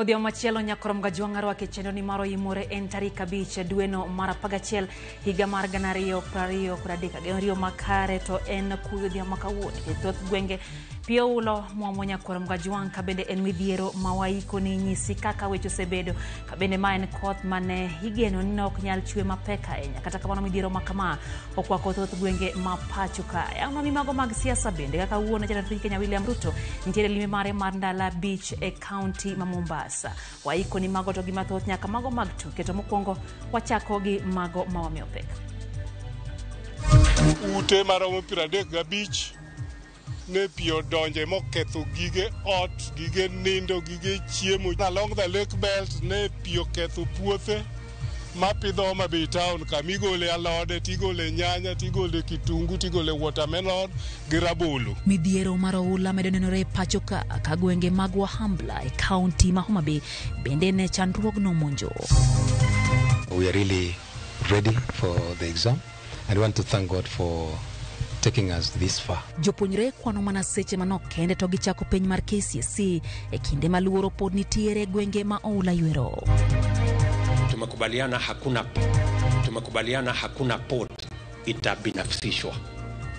Odio machielo nyakorom gajuang arwake chendo ni maro OIMORE en tarik 5 dweno mar 11 higa mar 2023 genrio makare to en kuyo makawuono e thoth gwenge pio ulo muomo nyakorom gajuang kabende en midhiero mawaiko ni nyisi kaka weche osebedo kabende ma en koth mane higeno ni ok nyal chwe mapek ahinya kata kamano midhiero makama okwako thoth gwenge ma pacho ka ama mago mag siasa bende kaka wuono jatend piny Kenya William Ruto nitiere lime mare mar Ndala Beach e county ma Mombasa waiko ni mago to gi mathoth nyaka mago mag tuke to mokwongo wachako gi mago ma wamiyo pek ute maromo 35 ne pio donje moketho gige ot, gige nindo, gige chiemo. Along the lake belt ne pio ketho puothe mapidho Mabi town kamigole alode, tigole nyanya, tigole kitungu, tigole watermelon gi rabolo. Midhiero mar oula medo nenore pacho ka gwenge mag Wahambla e county ma Homa Bay bende ne chandruogno monjo. We are really ready for the exam and we want to thank God for taking us this far. Jopuonjre kwano mana seche manok kende to gichako penj mar KCSE e kinde maluoro pod nitiere gwenge ma oula ywero. Tumekubaliana hakuna port itabinafsishwa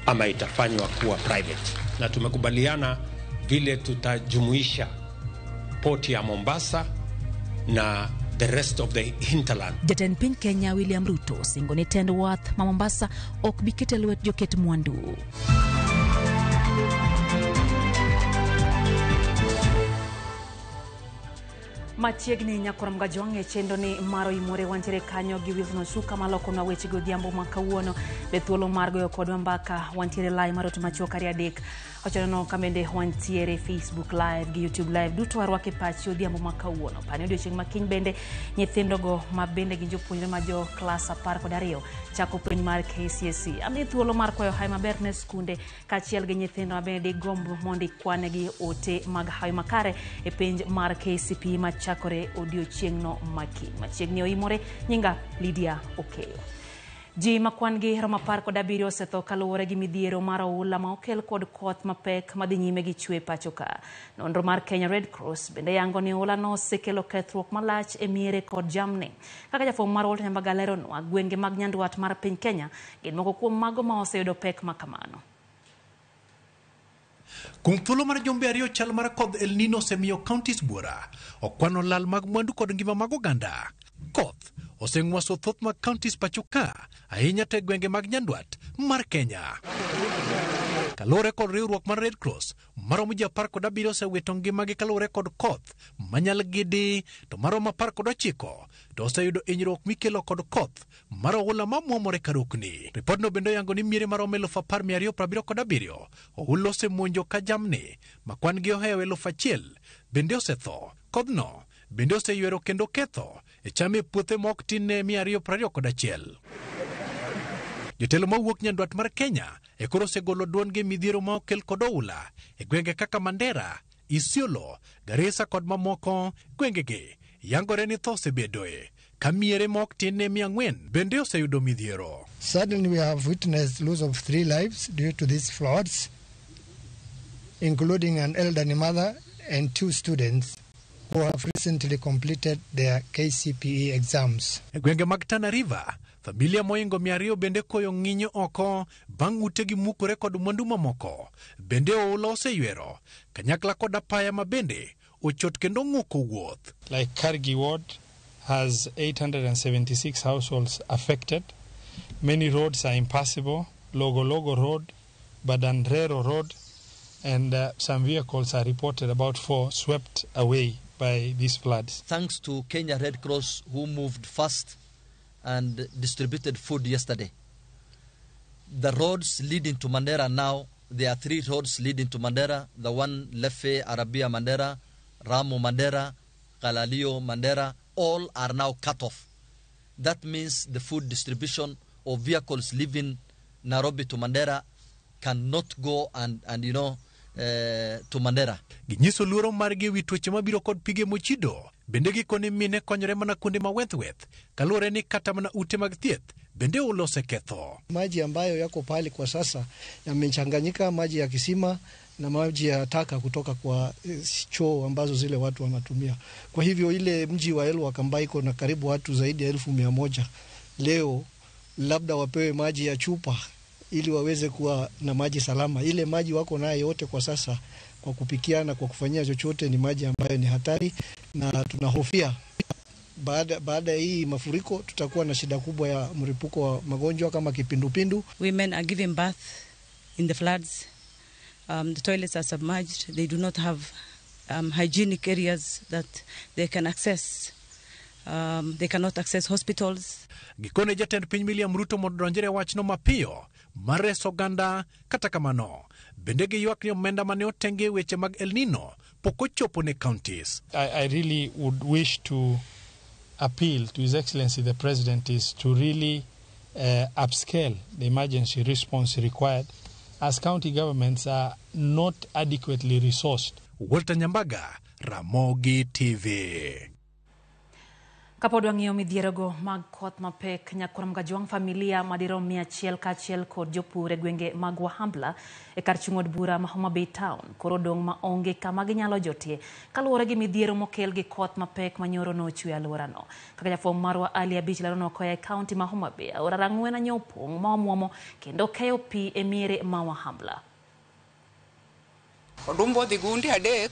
ama itafanywa kuwa private. Na tumekubaliana vile tutajumuisha port ya Mombasa na the rest of the hinterland. Jatend piny Kenya William Ruto singo ni tend wath ma Mombasa ok bikete lwet joket mwandu. Machiegni nyakorom gajuang e chendo ni maro OIMORE wantiere kanyo gi Wilson Suka maloko na weche godhiambo makawuono be thuolo mar goyo kodwa mbaka wantiere live marot machokari adek ochono kamende wantiere Facebook live gi YouTube live duto arwake pachi odhiambo makawuono pani odiochieng' makiny bende nyithindo go mabende gi jopuonjre ma jo class 12 chako penj mar KCSE ami thuolo mar kwayo hai maber ne skunde kachiel gi nyithindo mabende gombo mondi kwane gi ote mag hai makare e penj mar KCPE machakore odiochieng'no makiny machiegni OIMORE nyinga Lydia Okeyo. Ji makwan gi 17 osetho kaluwore gi midhiero mar oula ma okel kod koth mapek madhi nyime gi chwe pacho ka. Nonro mar Kenya Red Cross bende yango ni oula no osekelo kethruok malach e miere kod jamni. Kaka jafwambo mar Walter Nyambagalero no gwenge mag nyandwat mar piny Kenya gin moko kuom mago ma oseyudo pek makamano. Kuom thuolo mar jumbe ariyo chal mar kodh El Nino osemiyo counties buora okwano lal mag mwandu kod ngima mag oganda. Koth oseng'waso thoth mag counties pacho ka ahinya te gwenge mag nyandwat mar Kenya. Kalore kod riwruok mar Red Cross maromo ji 17 osewito ngimagi kalore kod koth manyal gidi to maromo 19 to oseyudo hinyruok mikelo kod koth mar oula ma muomore karukni. Ripodno bende yango ni miere maromo 1277 oula osemonjo ka jamni makwan gi ohewo 1000 bende osetho. Kodhno bende oseywero kendo ketho e chame puothe mok tin ne 221. Jotelo mawuok nyandwat mar Kenya e koro osegolo duon gi midhiero ma okel kod oula e gwenge kaka Mandera, Isiolo, Garissa kod mamoko. Gwengegi yangore ni tho osebedoe ka miere mok tin ne 400 bende oseyudo midhiero. Suddenly we have witnessed loss of 3 lives due to these floods, including an elderly mother and 2 students who have recently completed their KCPE exams. E gwenge mag Tana River, familia moingo 200 bende koyo ng'inyo oko bang' utegi mukore kod mwandu mamoko. Bende oula oseywero kanyakla kod apaya ma bende ochot kendo ng'uko wuoth. Like Kargi Ward has 876 households affected. Many roads are impassable. Logo Road, Badandrero Road, and some vehicles are reported, about 4, swept away by these floods. Thanks to Kenya Red Cross who moved fast and distributed food yesterday. The roads leading to Mandera now, there are 3 roads leading to Mandera. The one Lefe, Arabia Mandera, Ramo Mandera, Kalalio Mandera, all are now cut off. That means the food distribution of vehicles leaving Nairobi to Mandera cannot go and to Mandera. Ginyiso luoro margi wi tuoche mabiro kod pige mochido. Bende gikoni mine konyore mana kuonde ma weth kalore ni kata mana ute mag thieth bende ulose ketho. Maji ambayo yako pale kwa sasa yamechanganyika maji ya kisima na maji ya taka kutoka kwa choo ambazo zile watu wanatumia. Kwa hivyo ile mji wa Elwak iko na karibu watu zaidi ya 1,100 leo labda wapewe maji ya chupa ili waweze kuwa na maji salama. Ile maji wako nayo yote kwa sasa kwa kupikia na kwa kufanyia chochote ni maji ambayo ni hatari, na tunahofia baada ya hii mafuriko tutakuwa na shida kubwa ya mlipuko wa magonjwa kama kipindupindu. Women are giving birth in the floods. The toilets are submerged. They do not have hygienic areas that they can access. They cannot access hospitals. Gikone jatend piny William Ruto modonjere wachno mapiyo mareso oganda kata kamano bende giywak ni omenda mane otenge weche mag El Nino pok ochopo ne counties. I really would wish to appeal to His Excellency the President is to really upscale the emergency response required, as county governments are not adequately resourced. Walter Nyambaga, Ramogi TV. Kapod wang'iyo midhierogo mag koth mapek, nyakuram gajwang' familia madirom 100 kaachiel kod jopur e gwenge mag Wahambla e kar chung' od bura ma Homa Bay Town koro dong' ma onge kama ginyalo jotie kaluwore gi midhiero mokel gi koth mapek manyoro nochwe e alworano. Kaka jafwambo marwa Ali Abich lero koya e kaunti ma Homa Bay, aora Rang'wen ne opong' ma omuomo kendo keyo pi e miere ma Wahambla. Odumbo odhi gunde adek,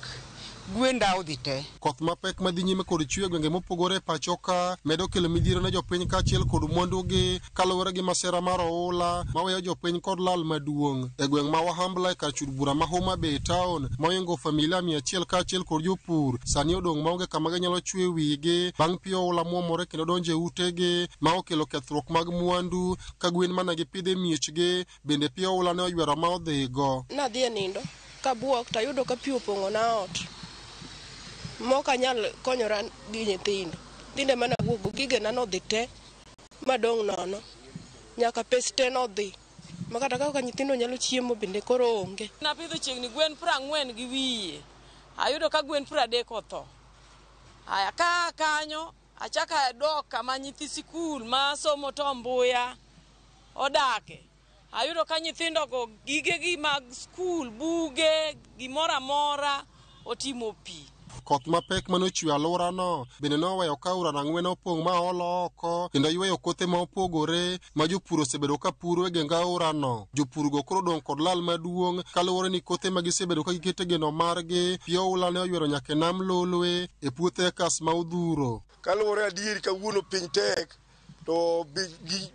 gwenda odhi te. Koth mapek madhi nyime kod chwe gwenge mopogore pachoka medo kelo midhiero ne jopiny kaachiel kod mwandugi kaluwore gi masira mar oula maweyo jopiny kod lal maduong'. E gweng' ma Wahambla e kar chud bura ma Homa Bay Town, moingo familia 100 kaachiel kod jopur sani odong' maonge kama ginyalo chwe wigi bang' pi oula muomore kendo donjo e utegi ma okelo kethruok mag mwandu ka gwen mana gipidhe miechgi bende pi oula ne oywero ma odhigo. Nadhi e nindo kabuok tayudo ka pi opong'o na ot. Moka nyal konyora gi nyithindo. Dinde mana wuogo gige na no dhi te madong' nono. Nyaka pes te no dhi. Makata kaka nyithindo nyalo chiemo bende koro onge. Napidho chiegni gwen 40 gi wiye. Ayudo ka gwen 30 otho. Aya ka kanyo achaka dok kama nyithi sikul ma somo to mbuya odake. Ayudo ka nyithindo go gige gi mag skul, buge, gimora mora otimo pi. Koth mapek manochwe alworano bende noweyo ka aora Rang'wen opong' ma olo oko kendo yweyo kothe ma opogore ma jopur osebedo ka puro e geng aorano. Jopur go koro dong' kod lal maduong' kaluwore ni kothe ma gisebedo ka gikete geno margi pi oula ne oywero nyaka nam Lolwe e puothe kas ma odhuro. Kaluwore adieri kawuono piny tek to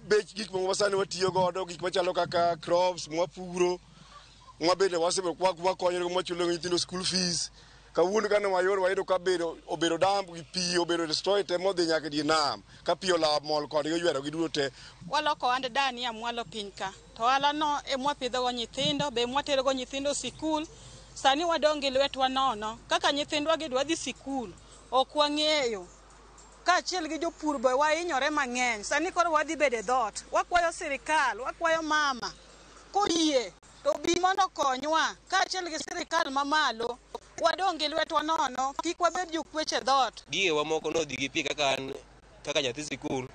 bech gik ma wasani watiyo godo, gik machalo kaka crops mwapuro mwa bende wasebedo wakonyore mwachulo nyithindo school fees. Kawuono kane wayudo ka obedo damp gi pi obedo destroy te modhi nyaka di nam ka pi ola mol kod ywero gi duto te. Waloko ande dani ya mwalo piny ka to wala no e mwapidho go nyithindo be mwatero go nyithindo sikul. Sani wadonge lwetwa nono kaka nyithindwa gidwa dhi sikul ok wang'eyo. Kaachiel gi jopur be wahinyore mang'eny. Sani koro wadhi bede dhot, wakwayo sirikal, wakwayo mama koyie to bi mondo konywa kaachiel gi sirikal mamalo. Wadonge lwetwa nono kik wabed jokweche dhot. Gigewa moko nodhi gi pi kaka nyathi sikul,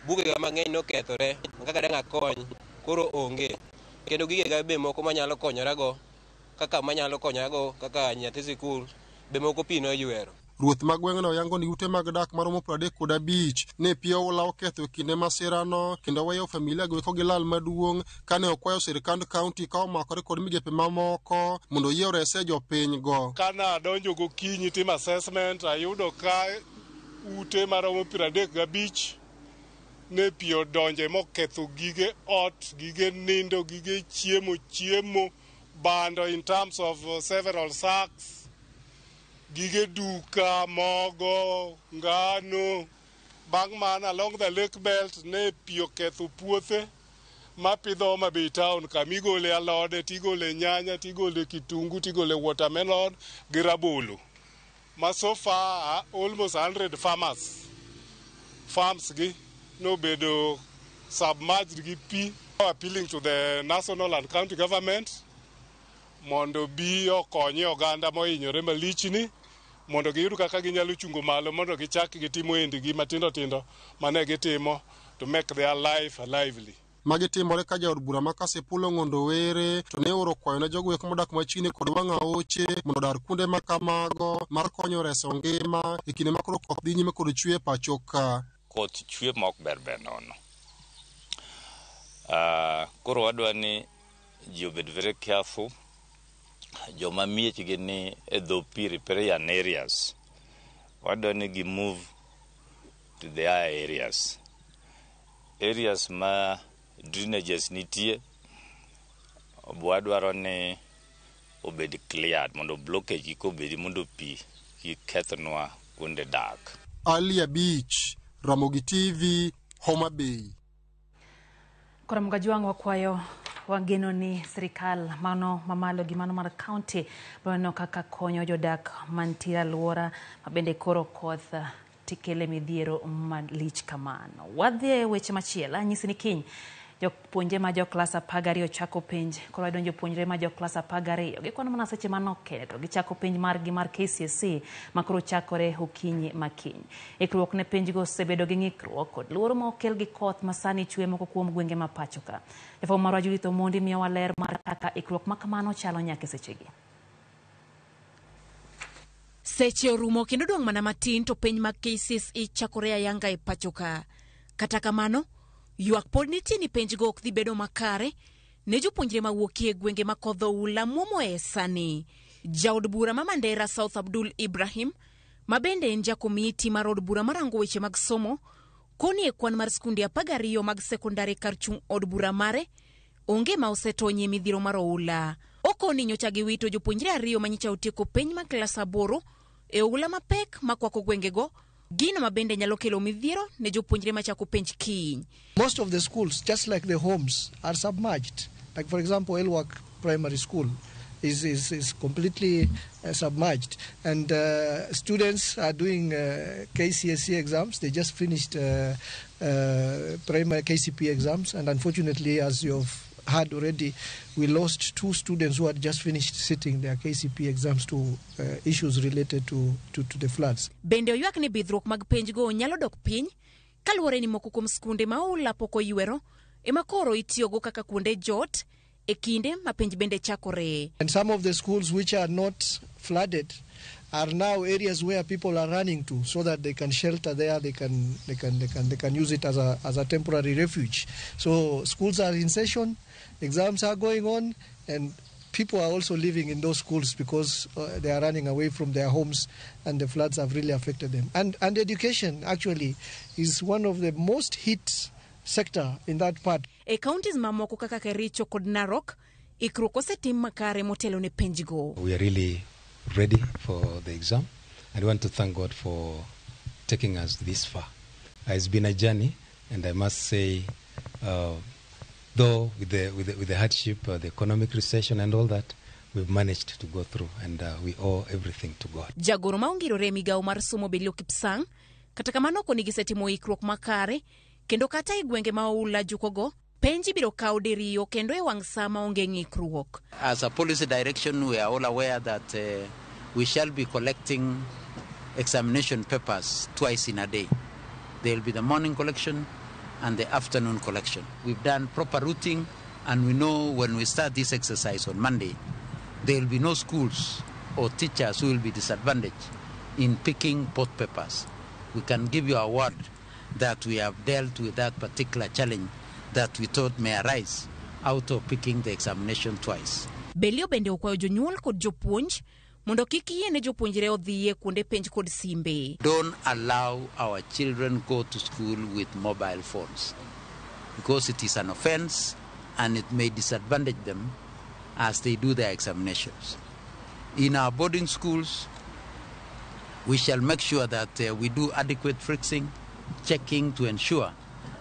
bugega mang'eny nokethore kaka dang' akony koro onge, kendo gigega be moko manyalo konyorago kaka nyathi sikul be moko pi noywero. Ruoth ma gweng'no yango ni ute mag dak maromo 35 ne pi oula oketho kinde masirano kendo weyo familia go gi lal maduong' kane okwayo sirikand kaunti ka omakore kod migepe mamoko mondo yie orese jopiny go. Kana donjo gokinyi tim assessment ayudo ka ute maromo 35 ne pi odonje moketho gige ot, gige nindo, gige chiemo bando in terms of several sacks, gige duka, mogo, ngano. Bang' man along the lake belt ne pi oketho puothe mapidho Homa Bay Town kamigole alode, tigole nyanya, tigole kitungu, tigole watermelon gi rabolo. Ma so far almost 100 farms gi nobedo submerged gi pi. Appealing to the national and county government mondo bi okonyi oganda mohinyore malichni mondo giyud kaka ginyalo chungo malo mondo gichak gitimo endigi matindo tindo mane gitimo to make their life lively. magitimore ka jaod bura ma Kasepulo Ng'ondo Were to ne oro kwayo ne jogo eko modak machiegni kod wang'a oche mondo dar kuonde ma kamago mar konyo reso ngima e kinde ma koro koth dhi nyime kod chwe pacho ka. Koth chwe ma ok ber nono. Koro wadwa ni ji obed very careful. Joma miechgi ni e dho pi riparian areas. Wadwa ni gi move to the higher areas. Areas ma drainages nitie, wadwaro ni obed cleared mondo blockage kik obedi mondo pi kik kethnwa kuonde dak. Alia Beach, Ramogi TV, Homa Bay. Kora mgajuang wakwayo wageno ni serikal mano mamalo gi mano mar county bano kaka konyo jodak mantie alwora mabende koro koth tikele midhiero malich kamano. Wadhi weche machielo anyisi ni kiny jopuonje ma jo klas 12 chako penj koro donjo puonjre ma jo klas 12 gikono mana seche manokene to gichako penj margi mar KCSE makoro chakore okinyi makiny. Ikruok ne penj go osebedo gi ng'ikruok kod luoro ma okel gi koth masani chwe moko kuom gwenge ma pacho ka. Jafo marwa Judith Omondi miyowa ler mar kaka ikruok ma kamano chalo nyaka sechegi. Seche orumo kendo dong' mana matin to penj mag KCSE chakore ayanga e pacho ka. Kata kamano ywak pod nitie ni penj go ok dhi bedo makare ne jopuonjre mawuokie gwenge ma kodho ula muomo e sani. Jaod bura ma Mandera South Abdul Ibrahim ma bende en jakomiti mar od bura marango weche mag somo koni e kwan mar skunde 12 mag sekondari kar chung' od bura mare onge ma osetonye midhiro mar oula. Okoni nyocha giwito jopuonjre 2 manyicha otieko penj mag klas 8 e oula mapek makwako gwengego. Gino mabende nyalo kelo midhiero ne jopuonjre machako penj kiny. Most of the schools, just like the homes, are submerged. Like for example, Elwak Primary School is completely submerged, and students are doing KCSE exams. They just finished primary KCP exams, and unfortunately, as you've heard already, we lost 2 students who had just finished sitting their KCP exams to issues related to the floods. Bende oywak ni bidhruok mag penj go nyalo dok piny kaluwore ni moko kuom skunde ma oula pok oywero ema koro itiyogo kaka kuonde jot e kinde ma penj bende chakore. And some of the schools which are not flooded are now areas where people are running to so that they can shelter there, they can use it as a temporary refuge. So schools are in session, exams are going on, and people are also living in those schools because they are running away from their homes and the floods have really affected them. And education actually is one of the most hit sector in that part. E counties mamoko kaka Kericho kod Narok, ikruok osetim makare motelo ne penj go. We are really ready for the exam, and I want to thank God for taking us this far. It's been a journey, and I must say, though with the hardship, the economic recession and all that, we've managed to go through, and we owe everything to God. Jagoro maongirore migao mar somo Belio Kipsang, kata kamano koni gisetimo ikruok makare, kendo kata i gwenge ma oula jukogo, penji biro kawo diriyo kendo e wang' saa maonge ng'ikruok. As a policy direction, we are all aware that we shall be collecting examination papers twice in a day. There will be the morning collection and the afternoon collection. We've done proper routing, and we know when we start this exercise on Monday, there will be no schools or teachers who will be disadvantaged in picking both papers. We can give you a word that we have dealt with that particular challenge that we thought may arise out of picking the examination twice. Belio bende okwayo jonyuol kod jopuonj mondo kik yiene jopuonjre odhiye kuonde penj kod simbe. Don't allow our children go to school with mobile phones because it is an offense and it may disadvantage them as they do their examinations. In our boarding schools, we shall make sure that we do adequate fixing, checking to ensure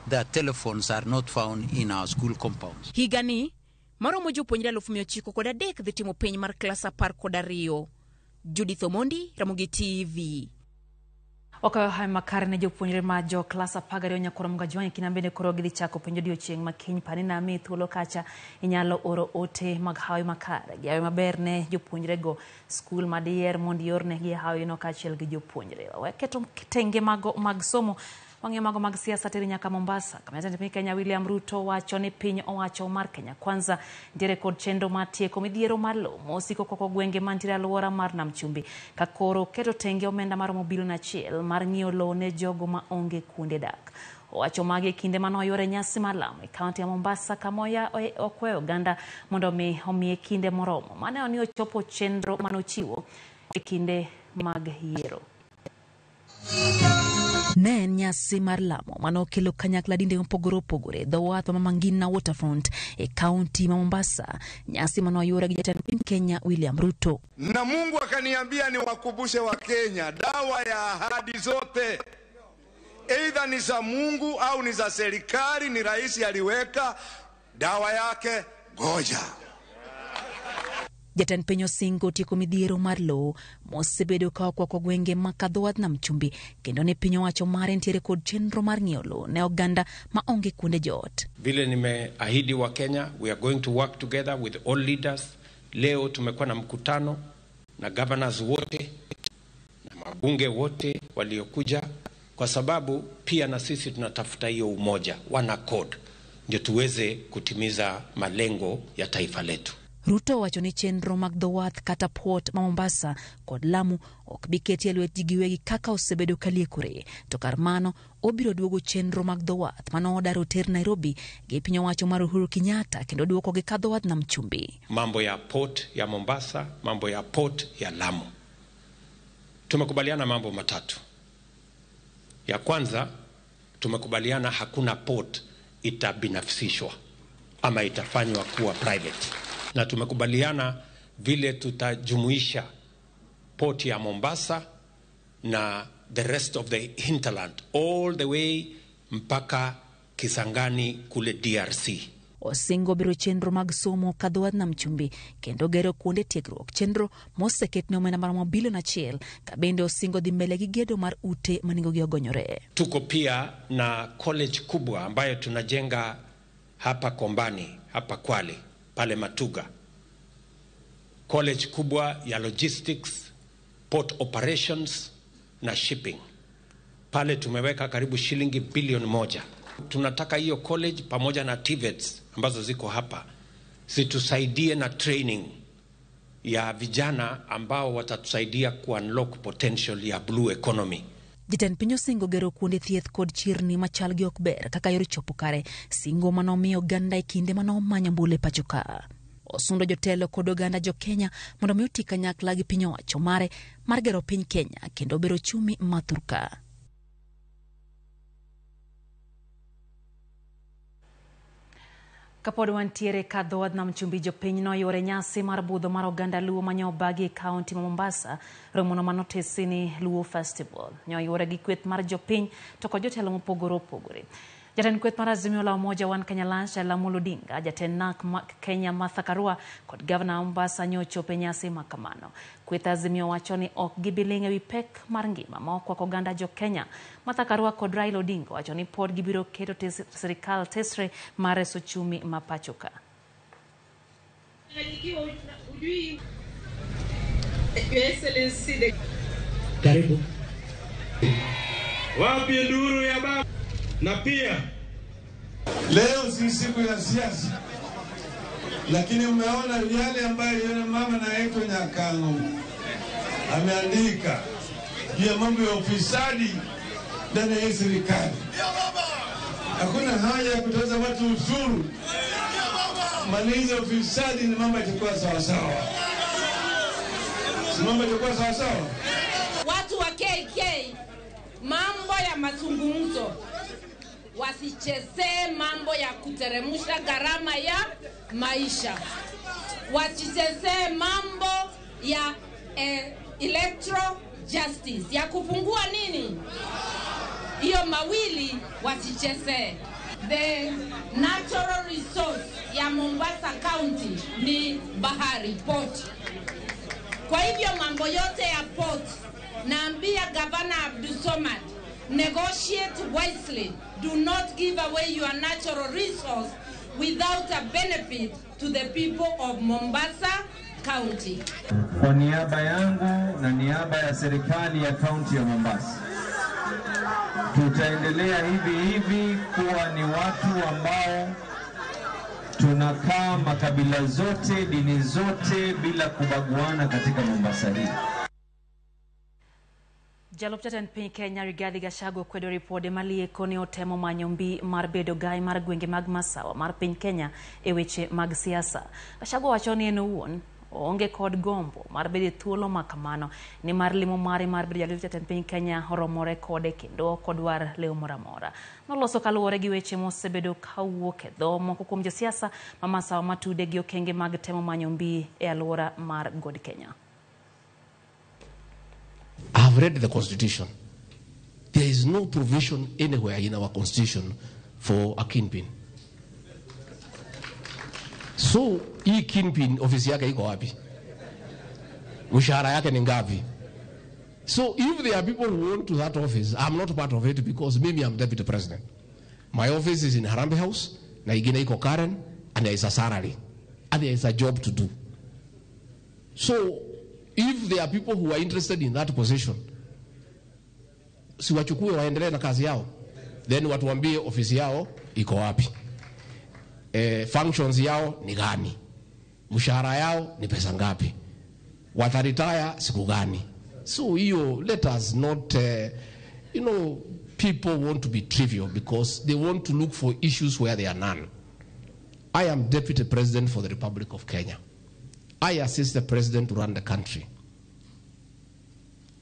that telephones are not found in our school compounds. Higani, maromo jopuonjre 903 dhi timo penj mar klas 12. Judith Omondi, Ramogi TV. Okayo hai makare ne jopuonjre ma jo klas 12 nyakoro mgajuang kinambene koro gidhi chako penjo odiochieng' makiny pani na mi thuolo kacha inyalo oro ote mag hawi makare gi hawi maber ne jopuonjre go skul madier mondi yorne gi hawi no kachiel gi jopuonjre. Weketo tenge mag somo Wang'e mago mag siasa teri nyaka Mombasa. Jatend piny Kenya William Ruto wacho ni piny owacho mar Kenya Kwanza nitiere kod chenro mar tieko midhiero mar lowo mosiko koko gwenge mantiere alwora mar Nam Chumbi ka koro keto tenge omenda mar bilion 1 mar ng'iewo lowo ne jogo ma onge kuonde dak. Owacho magi kinde manoyore nyasi mar Lamu e kaunti ya Mombasa kamoya okweyo oganda mondo omiye kinde moromo mane oni ochopo chenro manochiwo e kinde mag yiero. Ne nyasi mar Lamu mano kelo kanyakla dinde mopogore opogore dho wath ma Mangina Waterfront e kaunti ma Mombasa, nyasi manoyore gi jatend piny Kenya William Ruto. Na Mungu akaniambia ni wakumbushe wa Kenya dawa ya ahadi zote, either ni za Mungu au ni za serikali, ni rais aliweka dawa yake, goja. Jatend piny osingo tieko midhiero mar lowo mosebedo ka okwako gwenge makadho wath Nam Chumbi kendo ne piny owacho mare nitiere kod chenro mar ng'iewo lowo ne oganda ma onge kuonde joot. Vile nimeahidi wa Kenya, we are going to work together with all leaders. Leo tumekuwa na mkutano na governors wote na mabunge wote waliokuja, kwa sababu pia na sisi tunatafuta hiyo umoja, one accord, ndio tuweze kutimiza malengo ya taifa letu. Ruto wacho ni chenro mag dho wath kata port ma Mombasa kod Lamu ok bi keti e lwet ji giwegi kaka osebedo kaliekore, to kar mano obiro duogo chenro mag dho wath mano odaro ter Nairobi gi piny owacho mar Uhuru Kenyatta kendo duoko gi kadho wath Nam Chumbi. Mambo ya port ya Mombasa, mambo ya port ya Lamu, tumekubaliana mambo matatu. Ya kwanza, tumekubaliana hakuna port itabinafsishwa ama itafanywa kuwa private. Na tumekubaliana vile tutajumuisha port ya Mombasa na the rest of the hinterland all the way mpaka Kisangani kule DRC. Osingo biro chenro mag somo kadho wath Nam Chumbi kendo gero kuonde tiegruok, chenro moseketne omenda mar bilion 1 ka bende osingo dhi mbele gi gedo mar ute manengogi ogonyore. Tuko pia na college kubwa ambayo tunajenga hapa Kombani, hapa Kwale, pale Matuga. College kubwa ya logistics, port operations na shipping. Pale tumeweka karibu shilingi bilioni 1. Tunataka hiyo college pamoja na TVETs ambazo ziko hapa zitusaidie na training ya vijana ambao watatusaidia ku unlock potential ya blue economy. Jatend piny osingo gero kuonde thieth kod chirni machal gi ok ber kaka yor chopo kare singo manomiyo oganda e kinde manomanyo mbule pacho ka. Osundo jotelo kod oganda jo Kenya mondo omi oti kanyakla gi piny owacho mare mar gero piny Kenya kendo bero chumi mathurka. Kapod wantiere kadho wath Nam Chumbi, jopiny noyore nyasi mar budho mar oganda Luo manyobagi e kaunti ma Mombasa, romono manotesi ni Luo Festival. Nyoyore gi kweth mar jopiny to kod jotelo mopogore opogore. Jatend kweth mar Azimio la Umoja One Kenya Lunch Ramogi Odinga, jatend NAK Kenya Martha Karua kod gavana Mombasa nyochopo e nyasi makamano. Kweth Azimio wacho ni ok gibiling' ewi pek mar ngima ma okwako oganda jo Kenya. Martha Karua kod Raila Odinga wacho ni pod gibiro keto sirikal tesre mar reso chumi ma pacho ka. Karibu. Wapi nduru ya baba? Na pia leo si siku ya siasa, lakini umeona yale ambayo yule mama anaitwa Nyakango ameandika juu ya mambo ya ufisadi ndani ya serikali. Hakuna haja ya kutoza watu ushuru, maliza ufisadi ni mambo yatakuwa sawa sawa. Si mambo yatakuwa sawa sawa. Watu wa KK, mambo ya mazungumzo, wasichezee mambo ya kuteremusha gharama ya maisha, wasichezee mambo ya electoral justice ya kupungua nini hiyo mawili, wasichezee. The natural resource ya Mombasa County ni bahari, port. Kwa hivyo mambo yote ya port, naambia Governor Abdulsomad, negotiate wisely. Do not give away your natural resource without a benefit to the people of Mombasa County. Kwa niaba yangu na niaba ya serikali ya kaunti ya Mombasa, tutaendelea hivi kuwa ni watu ambao tunakaa makabila zote, dini zote bila kubaguana katika Mombasa hii. Jalup Jatend Piny Kenya Rigathi Gachagua kwedo ripode malieko ne otemo manyo mbi mar bedo gai mar gwenge mag masawa mar piny Kenya e weche mag siasa. Gachagua wacho ni en owuon onge kod gombo mar bedo thuolo makamano ni mar limo mare mar bedo Jalup Jatend Piny Kenya oromore kode kendo kodwar leo moro amora. Noloso kaluwore gi weche mosebedo kawuok e dho moko kuom josiasa ma masawa matude gi okenge mag temo manyo mbi e alwora mar God Kenya. I have read the Constitution. There is no provision anywhere in our Constitution for a kingpin. So, hii kingpin ofisi yake iko wapi? Mshahara yake ni ngapi? So, if there are people who want to that office, I'm not part of it because maybe I'm deputy president. My office is in Harambee House, na ingine iko Karen, and there is a salary, and there is a job to do. So, if there are people who are interested in that position, si wachukue waendelee na kazi yao, then watuambie ofisi yao iko wapi, functions yao ni gani, mshahara yao ni pesa ngapi, wataretire siku gani. So let us not, people want to be trivial because they want to look for issues where there are none. I am Deputy President for the Republic of Kenya. I assist the president to run the country.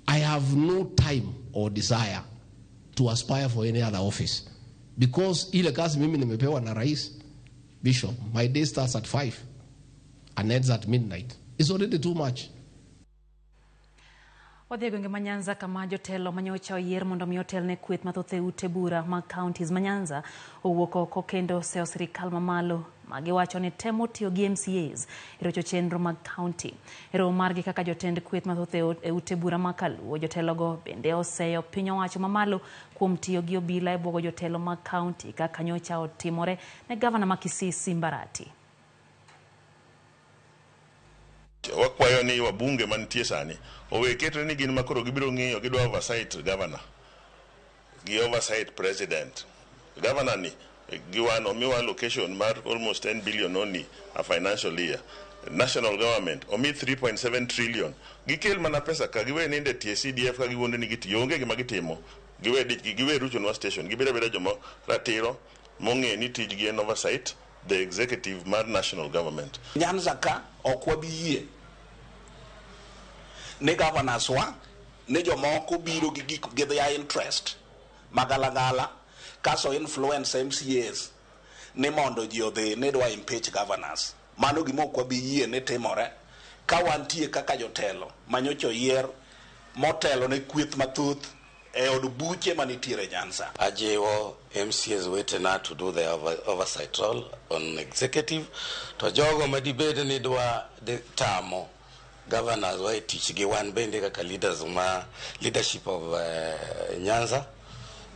I have no time or desire to aspire for any other office because ile kazi mimi nimepewa na rais Bishop, my day starts at 5 and ends at midnight. It's already too much. Wadhi gwenge Manyanza kama jotelo manyocha oyier mondo mi otel ne kweth mathoth e ute bura mag counties Manyanza owuok oko kendo seo sirikal mamalo magiwacho ni temo tiyo gi MCAs irocho chenro mag county. Ero margi kaka jotend kweth mathoth e ute bura makaluo jotelogo bende oseyo piny owacho mamalo kuom tiyo gi obila e bwogo jotelo mag county kaka nyocha otimore ne gavana ma Kisii Mbarati. Wakwayo ni wabunge mantie sani oweketo ni gin makoro gibiro ng'iyo gidwa oversight governor gi oversight president. Governor ni giwano miwa location mar almost 10 billion only a financial year. National government omi 3.7 trillion. Gikel mana pesa ka giwe ninde TCDF ka giwonde ni gitiyonge gima gitimo. Giwe ditki giwe Ruchonwa station gibira beda jomo ratiro mong'e ni tijgi en oversight the executive mar national government. Nyanza ka okwabiye ne governors wa ne jomoko biro gi gik gi their interest magalagala kaso influence MCAs ne mondo ji odhi ne dwa impeach governors. Mano gimo okwabiye ne timore ka wantie kaka jotelo manyocha oyier motelo ne kweth mathoth e od buche manitiere Nyanza. Ajiwo MCAs wetena to do the oversight role on executive to jogo madibede ni dwa de tamo governors wa tich gi wan bende kaka leaders ma leadership of Nyanza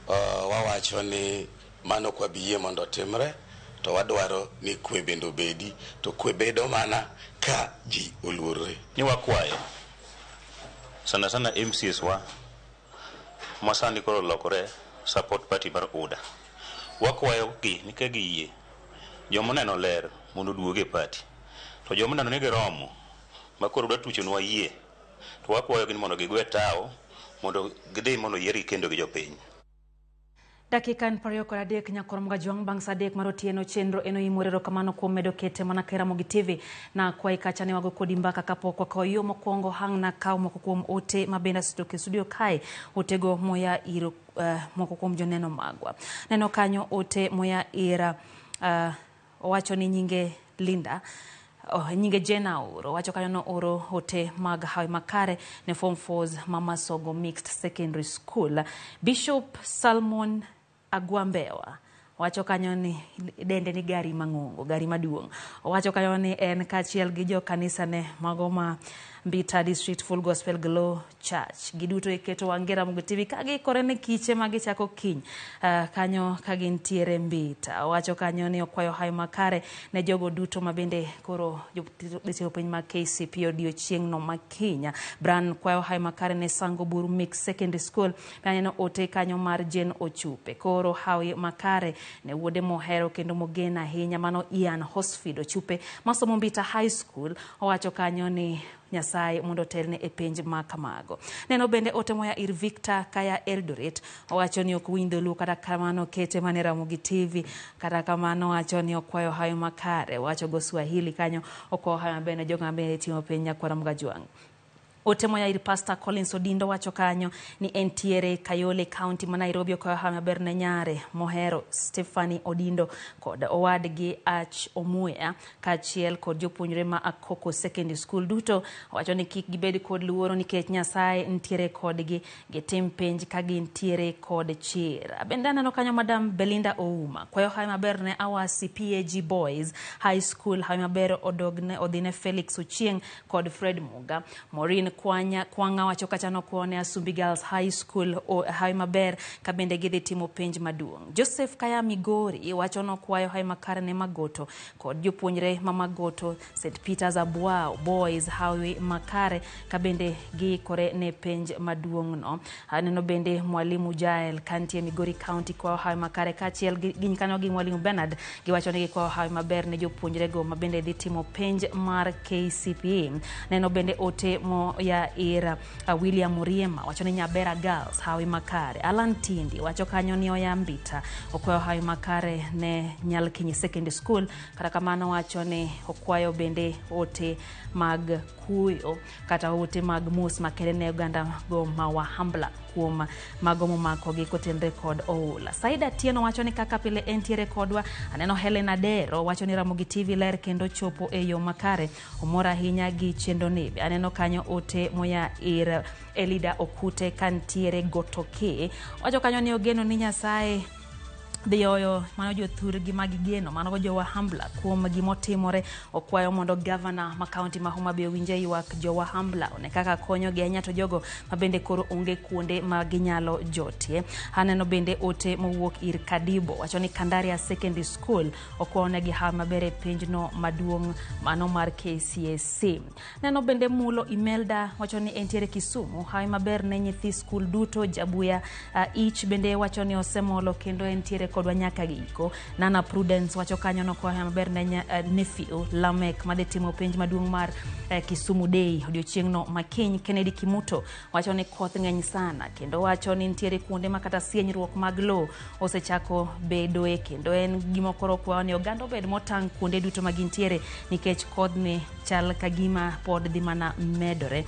wawacho ni mano kwa biye mondo timre to wadwaro ni kwe bendo bedi to kwe bedo mana ka ji oluore. Ni wakwayo sana sana MCAs wa masani koro lokore support party mar UDA. Wakwayo gi nikegi yie jomo neno ler mondo duoge party to jomo neno nigi romo makoro da tuchonwa yie to wakwayo gi mondo gigwe tao mondo gidhi mondo yieri kendo gi jopiny. Dakika 23 nyakorom gajwang bang' sadek mar otieno chenro eno imorero kamano kuom medo kete mana ka Ramogi TV na kwai kacha ne wago kodi mbaka kapok wakayo mokwongo hang na kaw moko kuom ote mabenda stoke studio kai otego moya iro moko kuom joneno magwa. Neno kanyo ote moya ira owacho ni nyinge Linda nyinge Jena oro wacho kanyo no oro ote mag hawi makare ne form 4s Mama Sogo Mixed Secondary School. Bishop Salmon Agwambewa wacho kanyo ni dende ni gari mang'ongo, gari maduong'. Wacho kanyo ni en kachiel gi jo kanisa ne mago ma Mbita District Full Gospel Glow Church. Giduto iketo wangera Ramogi TV kagi korene kiche magi chako kiny kanyo kagi ntiere Mbita. Wacho kanyo ni okwayo hayo makare ne jogo duto mabende koro jotelo piny ma KCP odiochieng' no makinya. Bran kwayo hayo makare ne Sango Buru Mix Secondary School. Kanyo ote kanyo mar Jen Ochupe. Koro hayo makare ne wuode mohero kendo mogena ahinya mano Ian Hosfield Ochupe masomo Mbita High School. Owacho kanyo ni Nyasaye mondo telne e penj ma kamago. Neno bende ote moya ir Victor Kaya Eldoret. Owacho ni ok winj dholuo kata kamano kete mane Ramogi TV. Kata kamano wacho ni okwayo hayo makare. Wacho go Swahili kanyo okwayo hayo bende jogo mabende timo penj nyakwara Mgajwang'. Ote moya ir Pastor Collins Odindo wacho kanyo ni entiere Kayole County ma Nairobi okwayo hayo maber ne nyare mohero Stephanie Odindo kod owadgi Ach Omuya kachiel kod jopuonjre ma Akoko Secondary School duto. Wacho ni kik gibed kod luoro nikech Nyasaye ntiere kodgi, gitim penj ka gintiere kod chir. Bende aneno kanyo Madam Belinda Ouma kwayo hayo maber ne Awasi PAG Boys High School, hayo maber odine Felix Ochieng kod Fred Muga. Maureen Kwanga wacho kachano kuone Asumbi Girls High School hayo maber kabende gidhi timo penj maduong'. Joseph Kaya Migori wacho no kwayo hayo makare ne Magoto kod jopuonjre ma Magoto St. Peter's Abwao Boys hayo makare kabende giikore ne penj maduong' no. Aneno bende mwalimu Jael kantie Migori County kwayo hayo makare kachiel ginkanyo gi mwalimu Bernard giwacho ni kwayo hayo maber ne jopuonjre go mabende dhi timo penj mar KCPE. Neno bende ote mo ya ira William Muriema wacho ni Nyabera Girls hawi makare. Alan Tindi wacho kanyo ni oya Mbita okwayo hawi makare ne Nyalkinyi Secondary School. Kata kamano wacho ni okwayo bende ote mag kuyo kata ote mag mus makere ne Uganda go mawahambla kuom mago momako gi kotenre kod oula. Saida Tieno wacho ni kaka pile entiere kodwa. Aneno Helena Dero wacho ni Ramogi TV ler kendo chopo e yo makare. Omora ahinya gi chendo nebe. Aneno kanyo ote moya ir Elida Okute kantiere Gotoke. Wacho kanyo ni ogeno ni Nyasaye Dioyo mano jothur gi magigeno mano jo Wahambla kuom gimotimore. Okwayo mondo governor ma county ma Homa Bay winje ywak jo Wahambla one kaka konyo gi ahinya to jogo mabende koro onge kuonde ma ginyalo jotie. Aneno bende ote mowuok ir Kadibo wacho ni Kandaria Secondary School okwayo gi hawo maber e penj no maduong' mano mar KCSE. Neno bende mulo Imelda wacho ni entiere Kisumu hawo maber ne nyithi school duto. Jabuya ich bende wacho ni osemolo kendo entiere kodwa nyaka giko. Nana Prudence wacho kanyo no kwayo maber ne nephew Lamek made timo penj maduong' mar Kisumu Day odiochieng' no makiny. Kennedy Kimuto wacho ni koth ng'eny sana kendo wacho ni ntiere kuonde makata sienyruok mag lo osechako bedoe kendo en gima koro kwayo ni oganda obed motang' kuonde duto magintiere nikech kodh ni chal kagima pod dhi mana medore.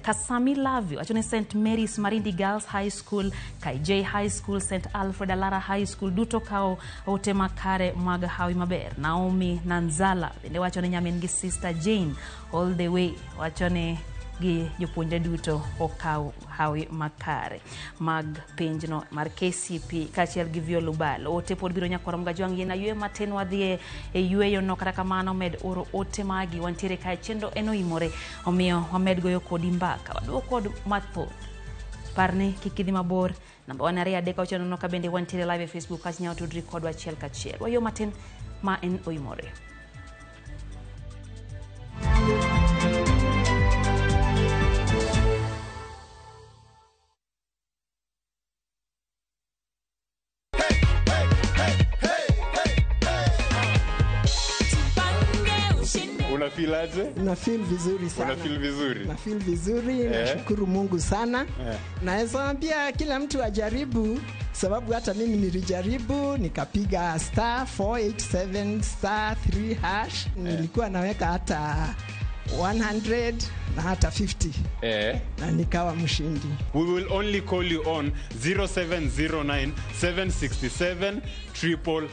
Kasami Lavi wacho ni St. Mary's Marindi Girls High School, KJ High School, St. Alfred Alara High School duto kao ote makare mag hawi maber. Naomi Nanzala bende wacho ni nyamin gi Sister Jane all the way wacho ni gi jopuonjre duto okaw hawi makare mag penj no mar KCP kachiel gi Violubalo. Ote pod biro nyakora Mgajwang' yena yue matin wadhie e yueyo no kata kamano med oro ote magi wantiere kae chendo eno imore omiyo wamed goyo kodi mbaka waduo kod mathoth. Parne kikidhi mabor namba 1 2 no kabende wantiere live e Facebook kachnya tudri kodwa achiel kachiel. Wayo matin ma en OIMORE. Unafilaje? Na feel vizuri sana. Una feel vizuri? Na feel vizuri, nashukuru Mungu sana. Naweza ambia kila mtu ajaribu sababu hata mimi nilijaribu nikapiga *487 *3#. Nilikuwa naweka hata 100 na hata 50. Na nikawa mshindi. We will only call you on 0709 767 000.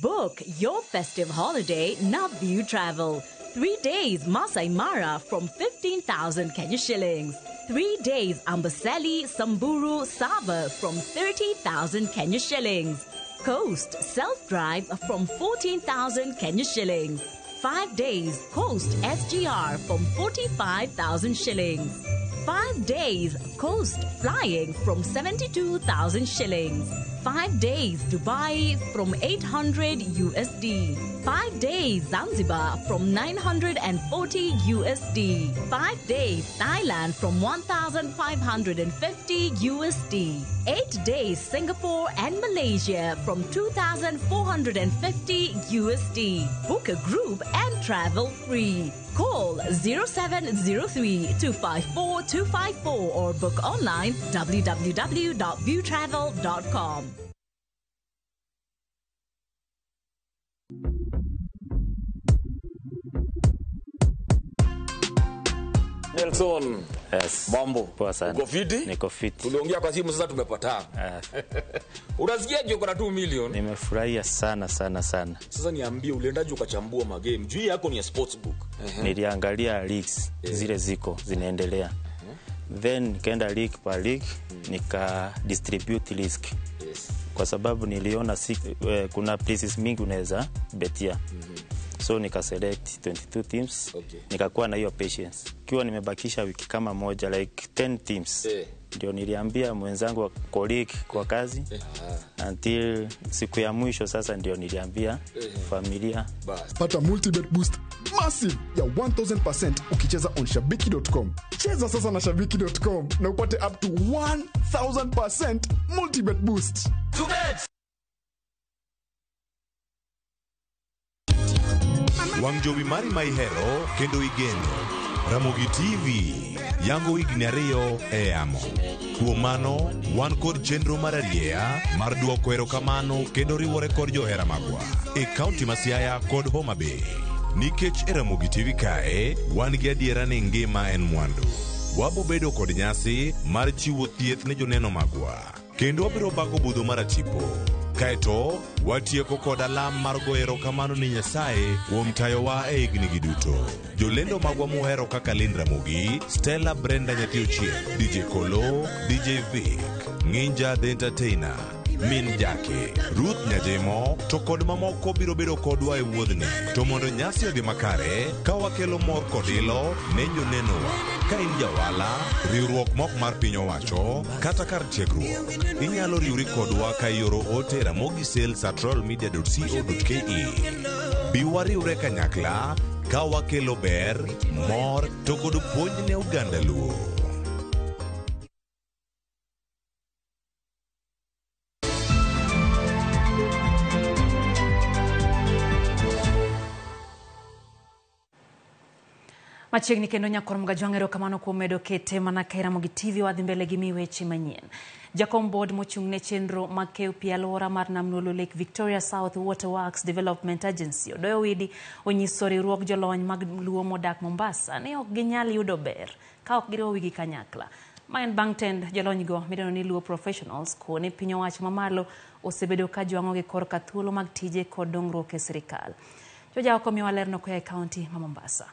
Book your festive holiday Navview Travel. 3 days Masai Mara from 15,000 Kenya shillings. 3 days Amboseli, Samburu, Saba from 30,000 Kenya shillings. Coast Self-Drive from 14,000 Kenya shillings. 5 days Coast SGR from 45,000 shillings. 5 days Coast Flying from 72,000 shillings. 5 days Dubai from 800 USD. 5 days Zanzibar from 940 USD. 5 days Thailand from 1,550 USD. 8 days Singapore and Malaysia from 2,450 USD. Book a group and travel free. Call 0703-254-254 or book online www.viewtravel.com. Nelson. Yes. Mambo. Poa sana. Uko fiti? Niko fiti. Tuliongea kwa simu sasa tumepatana. Unasikiaje uko na 2 million? Nimefurahia sana. Sasa niambie uliendaje ukachambua magame? Juu yako ni ya sportsbook. Niliangalia leagues zile ziko zinaendelea. Then nikaenda league per league nika distribute risk. Kwa sababu niliona kuna places mingi unaweza betia. So nika select 22 teams. Nikakuwa na hiyo patience. Kiwa nimebakisha wiki kama moja like 10 teams. Ndio niliambia mwenzangu colleague kwa kazi. Until siku ya mwisho sasa ndio niliambia familia. Pata multi-bet boost massive ya 1000% ukicheza on shabiki.com. Cheza sasa na shabiki.com na upate up to 1000% multi-bet boost. To bet. Wangjowi mari maihero kendo igeno. Ramogi TV yango igni ariyo e yamo. Kuom mano wan kod chenro mararieya mar duoko erokamano kendo riwore kod johera magwa e kaunti ma Siaya kod Homa Bay. Nikech e Ramogi TV kae wan gi adiera ni ngima en mwandu. Wabo bedo kod nyasi mar chiwo thieth ne joneno magwa kendo wabiro bago budho mar atipo. Kaeto watieko kod alam mar goyo erokamano ni Nyasaye kuom tayowa e higni duto. Jolendo magwa muhero kaka Lynn Ramogi, Stella Brenda Nyathi Ochieng, DJ Kolo, DJ Vic, Nginja the Entertainer, Min Jake, Ruth Nyajemo, to kod mamoko biro bedo kodwa e wuodhni. To mondo nyasi odhi makare, ka wakelo mor kod ilo ne jonenowa. Ka in jawala, riwruok mok mar piny owacho, kata kar tiegruok, inyalo riwri kodwa ka ioro ote ramogisales@royalmedia.co.ke. Bi wariwre kanyakla ka wakelo ber, mor to kod puonj ne oganda luo. Machiegni kendo nyakorom gajwang'ero kamano kuom medo kete mana ka Ramogi TV wadhi mbele gi weche manyien. Jakom board mochung' ne chenro mag KUP alwora mar Namnolo Lake Victoria South Waterworks Development Agency Odoyo Widi onyiso riwruok jolony mag luo modak Mombasa ni ok ginyal yudo ber ka ok giriwo wigi kanyakla. Maen bang' tend jolony go mideno ni Luo Professionals kone piny owacho mamalo osebedo ka jwang'o gi korka thuolo mag tije kod dongruok e sirikal. Joja oko miwa lerno koya e kaunti ma Mombasa.